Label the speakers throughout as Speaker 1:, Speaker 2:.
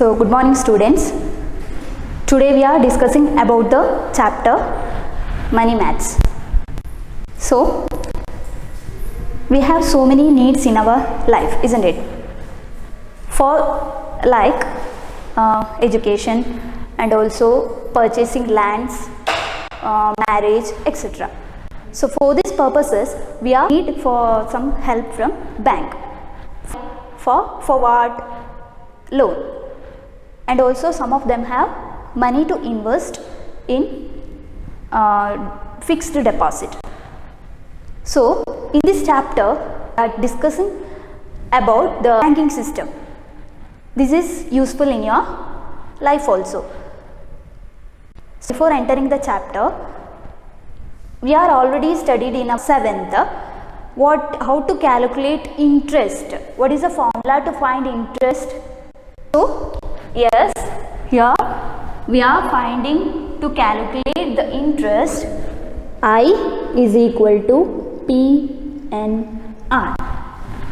Speaker 1: So good morning students. Today we are discussing about the chapter Money Maths. So we have so many needs in our life, isn't it? For like education and also purchasing lands, marriage, etc. So for these purposes we are need for some help from bank for forward loan, and also some of them have money to invest in fixed deposit. So in this chapter we are discussing about the banking system. This is useful in your life also. So before entering the chapter, we are already studied in 7th how to calculate interest. What is the formula to find interest? So yes, here we are finding to calculate the interest. I is equal to PNR.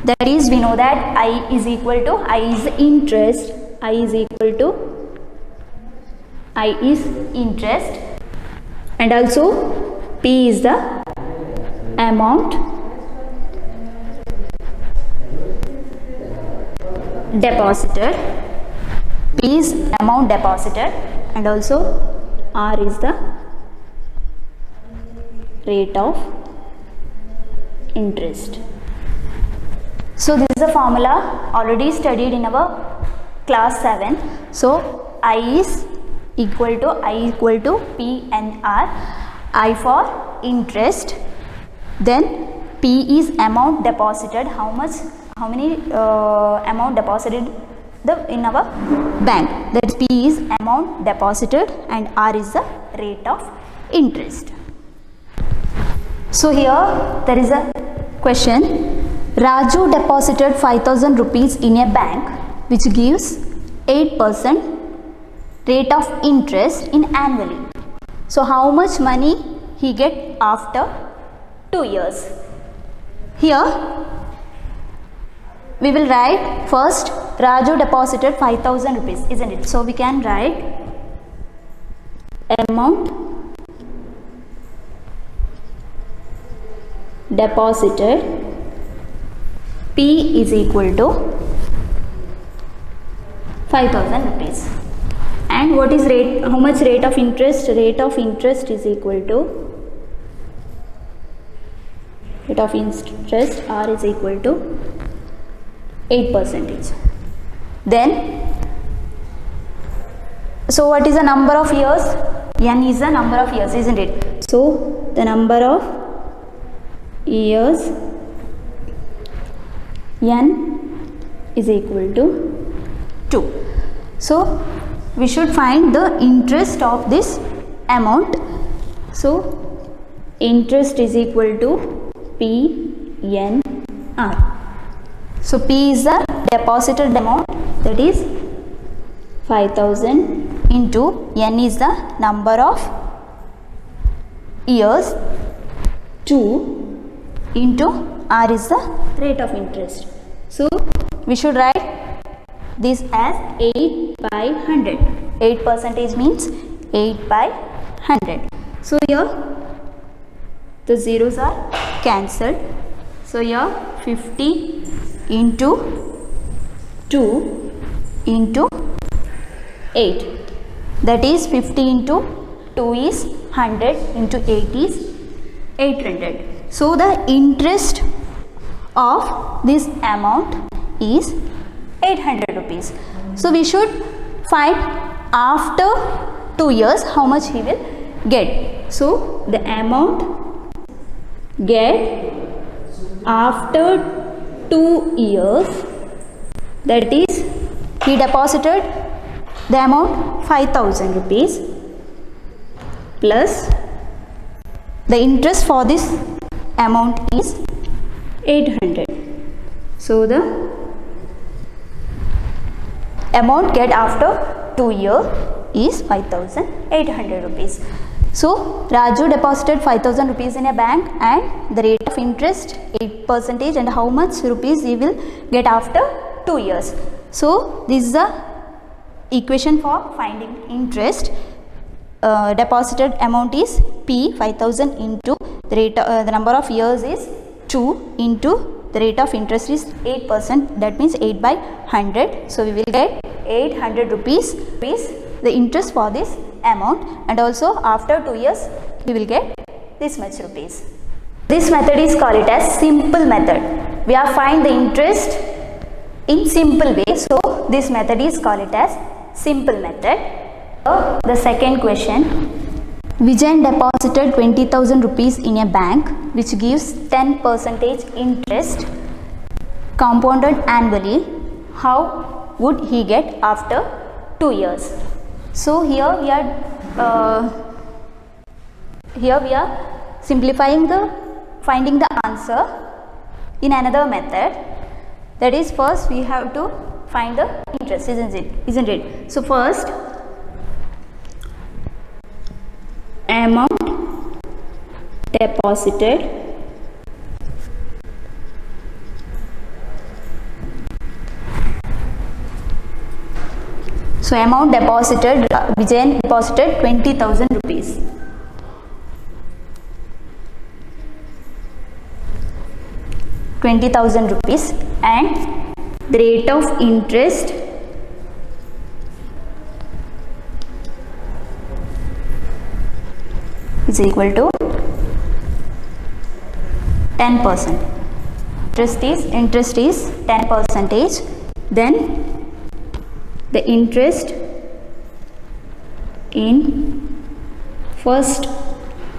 Speaker 1: That is, we know that I is equal to I is interest. I is equal to I is interest, and also P is the amount deposited. P is amount deposited, and also R is the rate of interest. So this is a formula already studied in our class 7. So I is equal to P and R. I for interest, then P is amount deposited, how many amount deposited in our bank, that is P is amount deposited and R is the rate of interest. So here there is a question. Raju deposited 5,000 rupees in a bank which gives 8% rate of interest in annually. So how much money he get after 2 years? Here we will write first Raju deposited 5,000 rupees, isn't it? So we can write amount deposited, P is equal to 5,000 rupees. And what is rate, how much rate of interest? Rate of interest is equal to rate of interest, R is equal to 8%. Then, so what is the number of years? N is the number of years, isn't it? So the number of years N is equal to 2. So we should find the interest of this amount. So interest is equal to PNR. So P is the deposited amount, that is 5,000, into N is the number of years, 2, into R is the rate of interest. So we should write this as 8 by 100. 8% means 8 by 100. So here the zeros are cancelled. So here 50 into 2 into 8, that is 50 into 2 is 100 into 8 is 800. So the interest of this amount is 800 rupees. So we should find after 2 years how much he will get. So the amount get after 2 years, that is he deposited the amount 5,000 rupees plus the interest for this amount is 800. So the amount get after 2 years is 5,800 rupees. So Raju deposited 5,000 rupees in a bank, and the rate of interest 8%, and how much rupees he will get after 2 years. So this is the equation for finding interest. Deposited amount is P 5000 into the rate the number of years is 2 into the rate of interest is 8%, that means 8 by 100. So we will get 800 rupees the interest for this amount, and also after 2 years we will get this much rupees. This method is called as simple method. We have find the interest in simple way, so this method is called as simple method. The second question, Vijayan deposited 20,000 rupees in a bank which gives 10% interest compounded annually. How would he get after 2 years? So here we are simplifying the finding the answer in another method. That is, first we have to find the interest, isn't it? So first, amount deposited Vijayan deposited 20,000 rupees. And the rate of interest is equal to 10%. Interest is 10%. Then the interest in first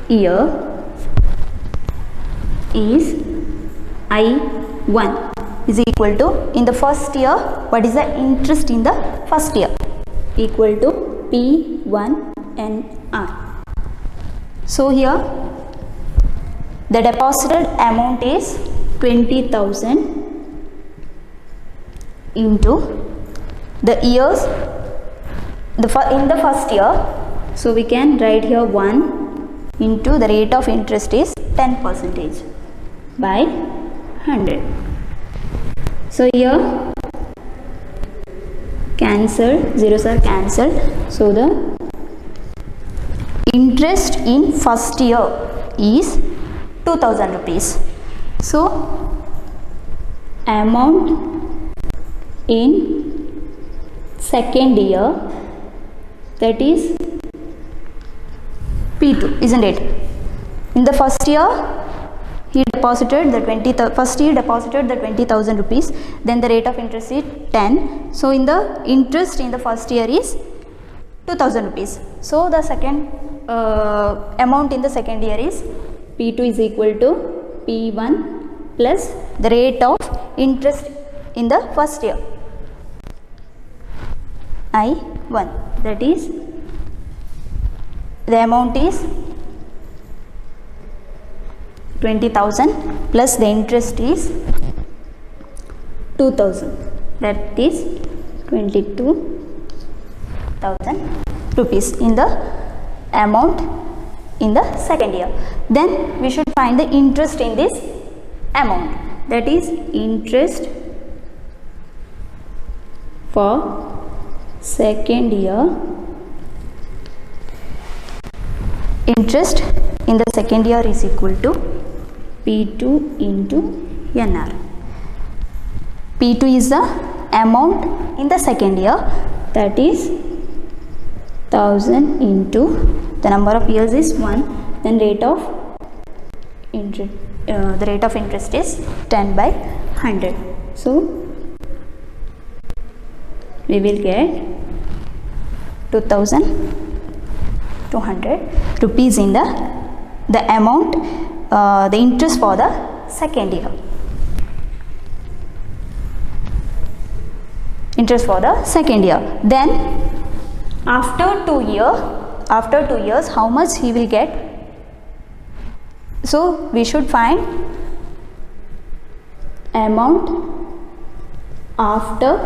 Speaker 1: year is I1 is equal to, in the first year, what is the interest in the first year? Equal to P1NR. So here the deposited amount is 20,000 into the years in the first year. So we can write here 1 into the rate of interest is 10% by 100. So here cancel, zeros are cancelled. So the interest in first year is 2,000 rupees. So amount in second year, that is P2, isn't it? In the first year he deposited the 20,000 rupees, then the rate of interest is 10. So in the interest in the first year is 2,000 rupees. So the second amount in the second year is P2 is equal to P1 plus the rate of interest in the first year, I1, that is the amount is 20,000 plus the interest is 2,000, that is 22,000 rupees in the amount in the second year. Then we should find the interest in this amount, that is interest for second year. Interest in the second year is equal to P2 into NR. P2 is the amount in the second year, that is 1000 into the number of years is 1, then rate of interest, the rate of interest is 10 by 100. So we will get 2,200 rupees in the amount, the interest for the second year. Interest for the second year. Then after 2 years, how much he will get? So we should find amount after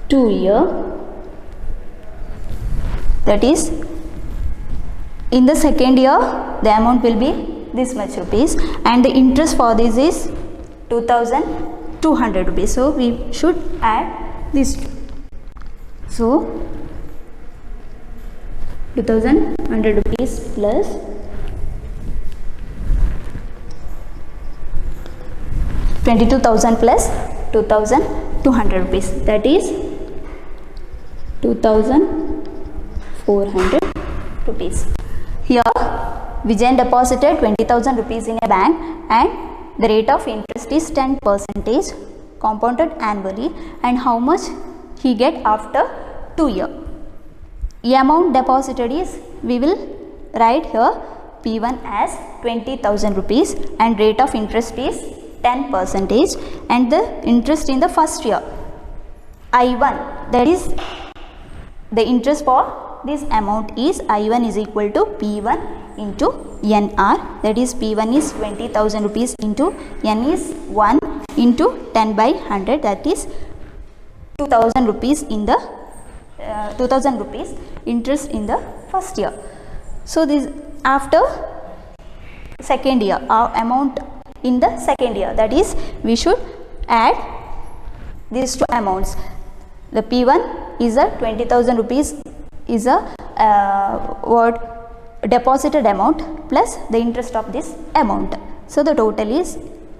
Speaker 1: 2 years, that is in the second year the amount will be this much rupees, and the interest for this is 2,200 rupees. So we should add these two. So 2100 rupees plus 22,000 plus 2,200 rupees, that is 2,400 rupees. Here Vijayan deposited 20,000 rupees in a bank and the rate of interest is 10% compounded annually, and how much he get after 2 years. The amount deposited is, we will write here P1 as 20,000 rupees and rate of interest is 10% and the interest in the first year I1, that is the interest for this amount is I1 is equal to P1 into NR, that is P1 is 20,000 rupees into N is 1 into 10 by 100, that is 2,000 rupees in the 2,000 rupees interest in the first year. So this after second year, our amount in the second year, that is we should add these two amounts. The P1 is a 20,000 rupees is a deposited amount plus the interest of this amount. So the total is,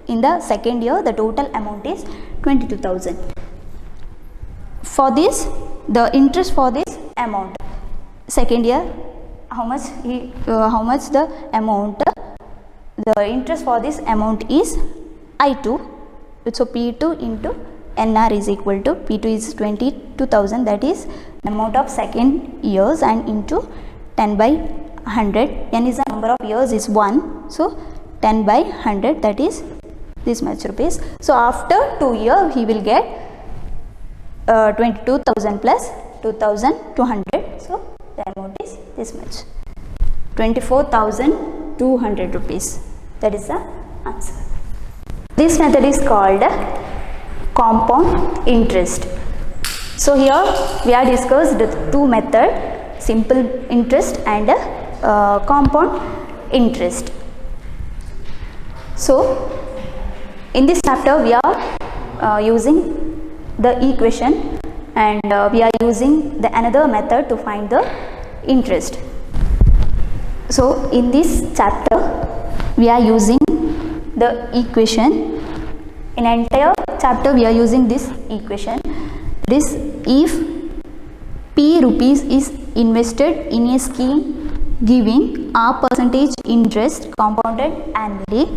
Speaker 1: in the second year the total amount is 22,000. For this, the interest for this amount second year, how much the amount, the interest for this amount is I2, so P2 into NR is equal to, P2 is 22,000, that is amount of second years, and into 10 by 100, N is the number of years is 1, so 10 by 100, that is this much rupees. So after 2 years he will get 22,000 plus 2,200, so the amount is this much, 24,200 rupees. That is the answer. This method is called compound interest. So here we have discussed the two methods, simple interest and compound interest. So in this chapter we are using the equation, and we are using the another method to find the interest. So in this chapter we are using the equation. In entire chapter we are using this equation. This, if P rupees is invested in a scheme giving R% interest compounded annually,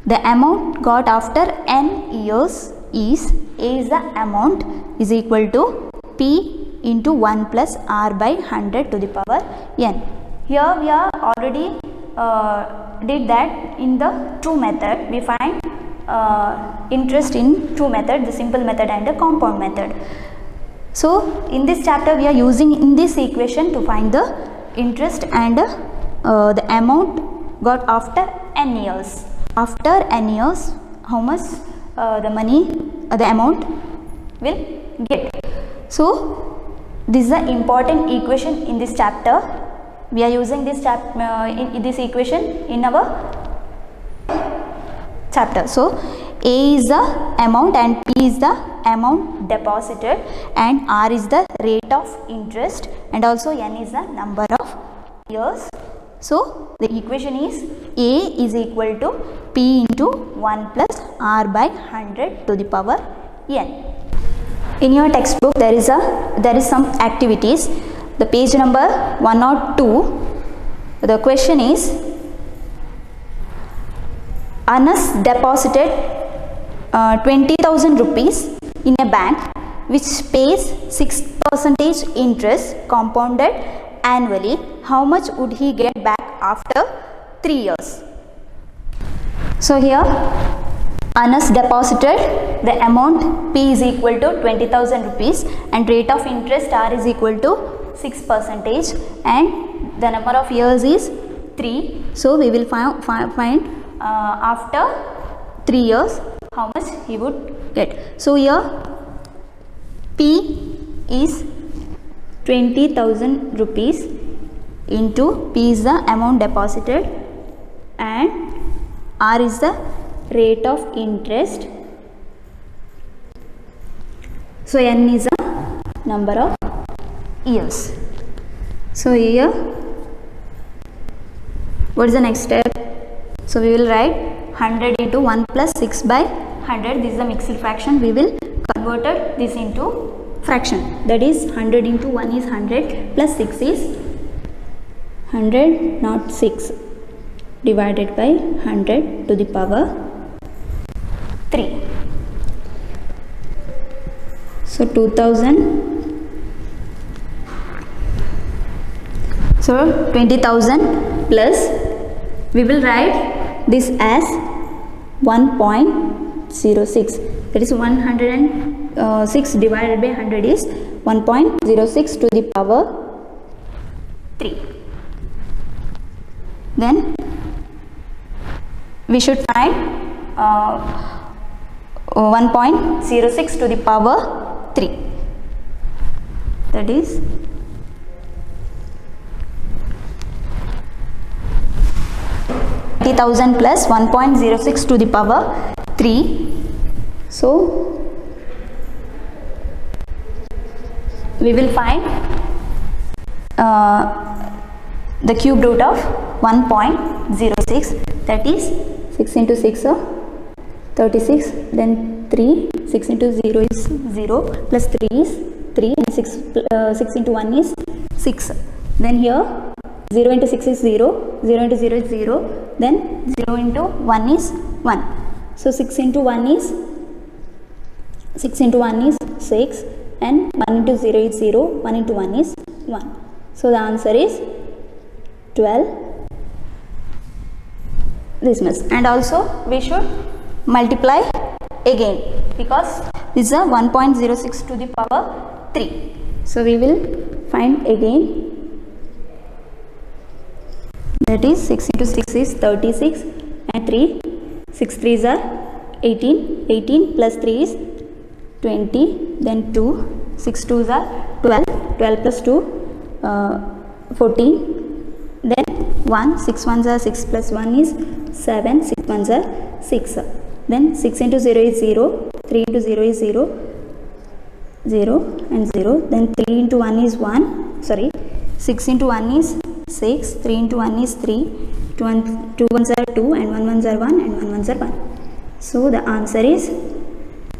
Speaker 1: the amount got after n years is, A is the amount, is equal to P into 1 plus R by 100 to the power n. Here we are already did that in the true method. We find interest in true method, the simple method and the compound method. So in this chapter we are using in this equation to find the interest and the amount got after n years. After n years, how much the money, the amount will get. So this is the important equation in this chapter. We are using this this equation in our chapter. So A is the amount and P is the amount deposited, and R is the rate of interest, and also N is the number of years. So the equation is A is equal to P into 1 plus R by 100 to the power n. In your textbook there is some activities. The page number 102, the question is, Anas deposited 20,000 rupees in a bank which pays 6% interest compounded annually. How much would he get back after 3 years? So here Anas deposited the amount P is equal to 20,000 rupees and rate of interest R is equal to 6% and the number of years is 3. So we will find after 3 years how much he would get. So here P is 20,000 rupees into P is the amount deposited and R is the rate of interest. So N is the number of years. So here, what is the next step? So we will write 100 into 1 plus 6 by 100. This is the mixed fraction. We will convert this into fraction. That is 100 into 1 is 100 plus 6 is 100 not 6 divided by 100 to the power 3. So 2000. So 20,000 plus, we will write this as 1.06. That is 106 divided by 100 is 1.06 to the power 3. Then we should find 1.06 to the power 3. That is 20,000 plus 1.06 to the power 3. So we will find the cube root of 1.06. That is 6 into 6 36. Then 3. 6 into 0 is 0 plus 3 is 3 and 6 into 1 is 6. Then here 0 into 6 is 0, 0 into 0 is 0, then 0 into 1 is 1. So 6 into 1 is 6 and 1 into 0 is 0, 1 into 1 is 1. So the answer is 12 this much. And also we should multiply again because this is a 1.06 to the power 3. So we will find again. That is 6 into 6 is 36 and 3. 6 3s are 18. 18 plus 3 is 20. Then 2. 6 2s are 12. 12 plus 2 14. Then 1. 6 1s are 6 plus 1 is 7. 6 1s are 6. Then 6 into 0 is 0. 3 into 0 is 0. 0 and 0. Then 3 into 1 is 1. Sorry. 6 into 1 is 6, 3 into 1 is 3, 2 ones are 2 and 1 ones are 1 and 1 ones are 1. So the answer is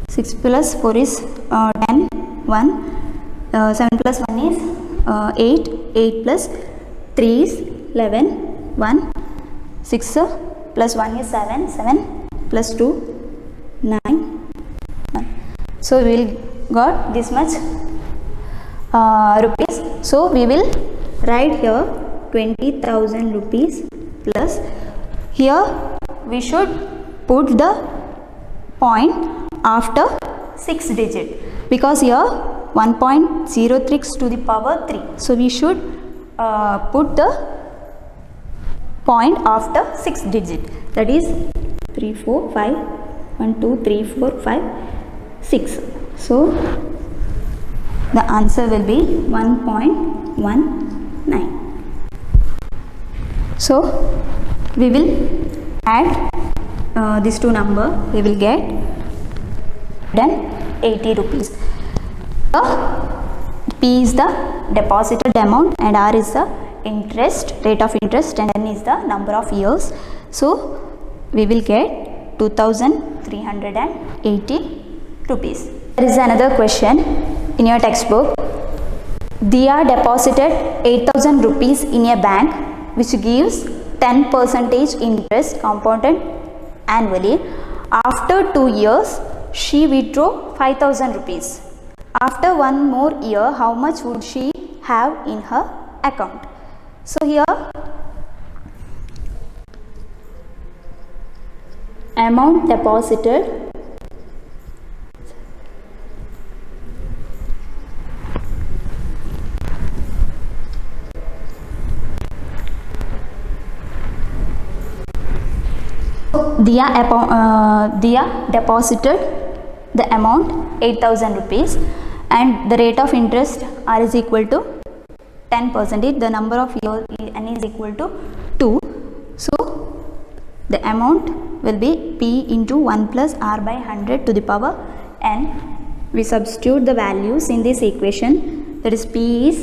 Speaker 1: 6 plus 4 is 10, 1, 7 plus 1 is 8, 8 plus 3 is 11, 1, 6 plus 1 is 7, 7 plus 2, 9, 1. So we will got this much rupees. So we will write here 20,000 rupees plus, here we should put the point after 6 digit because here 1.06 to the power 3. So we should put the point after 6 digit. That is 3 4 5 1 2 3 4 5 6. So the answer will be 1.19. So we will add these two number. We will get then 80 rupees. P is the deposited amount and R is the interest, rate of interest, and N is the number of years. So we will get 2,380 rupees. There is another question in your textbook. Diya deposited 8,000 rupees in a bank which gives 10% interest compounded annually. After 2 years, she withdrew 5,000 rupees. After 1 more year, how much would she have in her account? So here, amount deposited Diya deposited the amount 8,000 rupees and the rate of interest R is equal to 10%. The number of years N is equal to 2. So the amount will be P into 1 plus R by 100 to the power N. We substitute the values in this equation. that is P is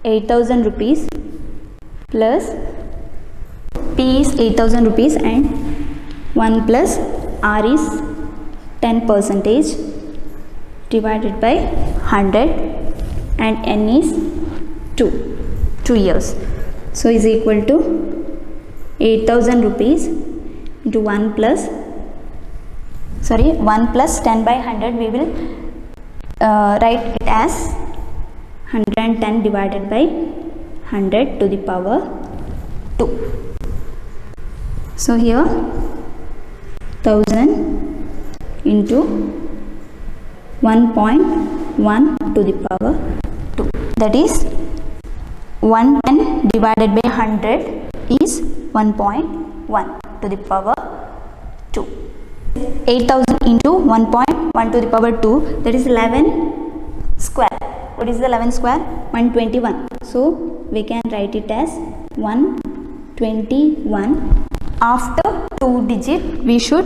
Speaker 1: 8,000 rupees plus P is 8,000 rupees and 1 plus R is 10% divided by 100 and N is 2 years. So is equal to 8,000 rupees into 1 plus 10 by 100, we will write it as 110 divided by 100 to the power 2. So here 1000 into 1.1 to the power 2, that is 110 divided by 100 is 1.1 to the power 2. 8,000 into 1.1 to the power 2, that is 11 square. What is the 11 square? 121. So we can write it as 121. After 2 digit we should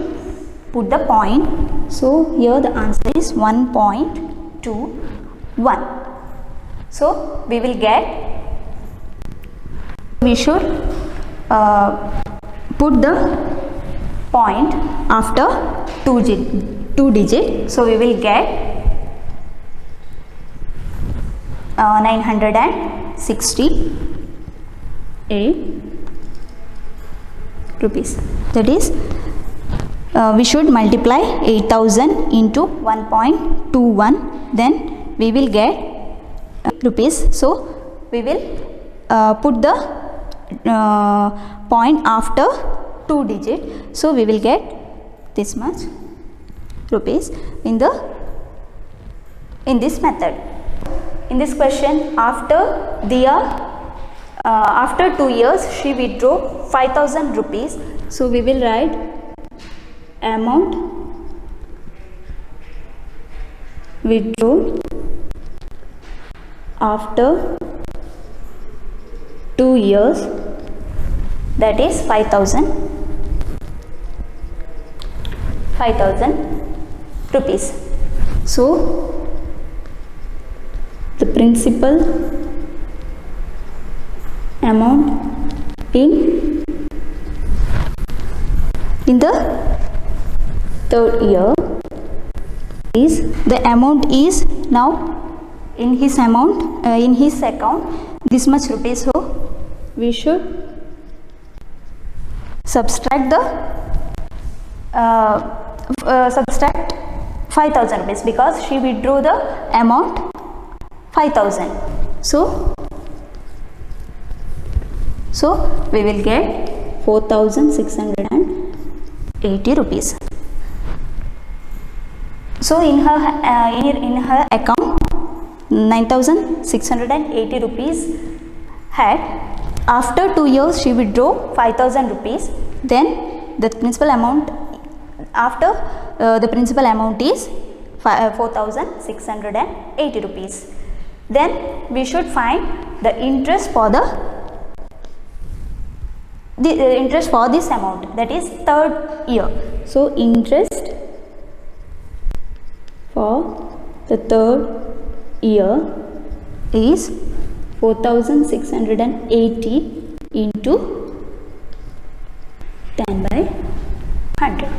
Speaker 1: put the point. So here the answer is 1.21. So we will get, we should put the point after 2 digit. So we will get 968 rupees. That is, we should multiply 8,000 into 1.21, then we will get rupees. So we will put the point after 2 digit. So we will get this much rupees in this method. In this question, after 2 years she withdrew 5,000 rupees. So we will write amount withdrawn after 2 years, that is 5,000 rupees. So the principal amount in the 3rd year is, the amount is now in his account this much rupees. So we should subtract the subtract 5,000 rupees because she withdrew the amount 5,000. So we will get 4,680 rupees. So in her account 9,680 rupees had. After 2 years she withdrew 5,000 rupees. Then the principal amount after the principal amount is 4,680 rupees. Then we should find the interest for interest for this amount, that is 3rd year. So interest for the 3rd year is 4,680 into 10 by 100.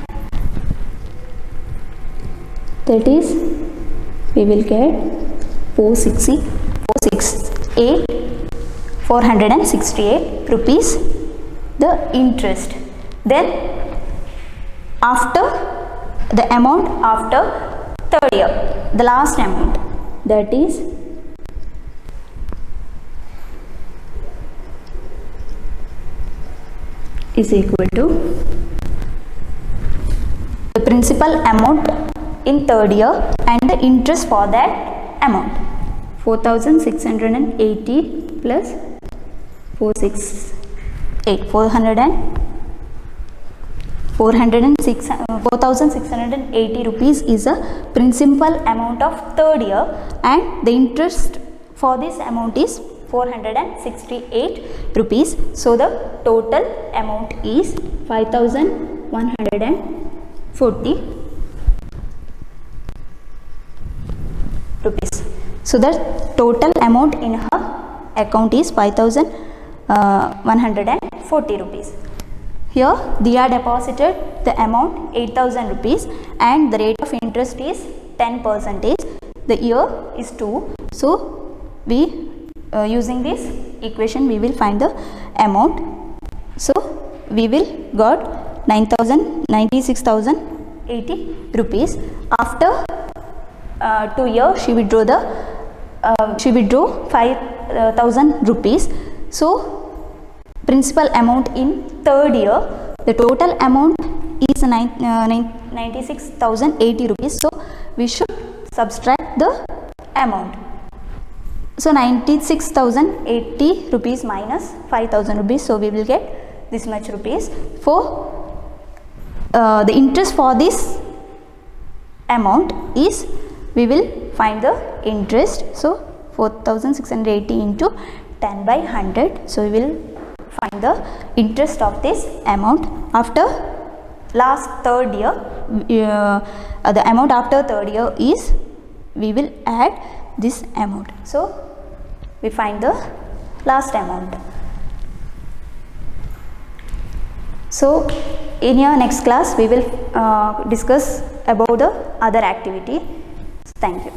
Speaker 1: That is, we will get 468 rupees the interest. Then after the amount after 3rd year, the last amount, that is equal to the principal amount in 3rd year and the interest for that amount. 4,680 plus 4,680 rupees is a principal amount of 3rd year and the interest for this amount is 468 rupees. So the total amount is 5,140 rupees. So the total amount in her account is 5,140 rupees. Here Diya deposited the amount 8,000 rupees and the rate of interest is 10%. The year is 2. So we using this equation we will find the amount. So we will got 96,080 rupees. After 2 years she withdrew 5,000 rupees. So principal amount in third year, the total amount is 96,080 rupees. So we should subtract the amount. So 96,080 rupees minus 5,000 rupees. So we will get this much rupees. For the interest for this amount is, we will find the interest. So 4,680 into 10 by 100. So we will find the interest of this amount. After last third year, the amount after third year is, we will add this amount. So we find the last amount. So in your next class we will discuss about the other activity. Thank you.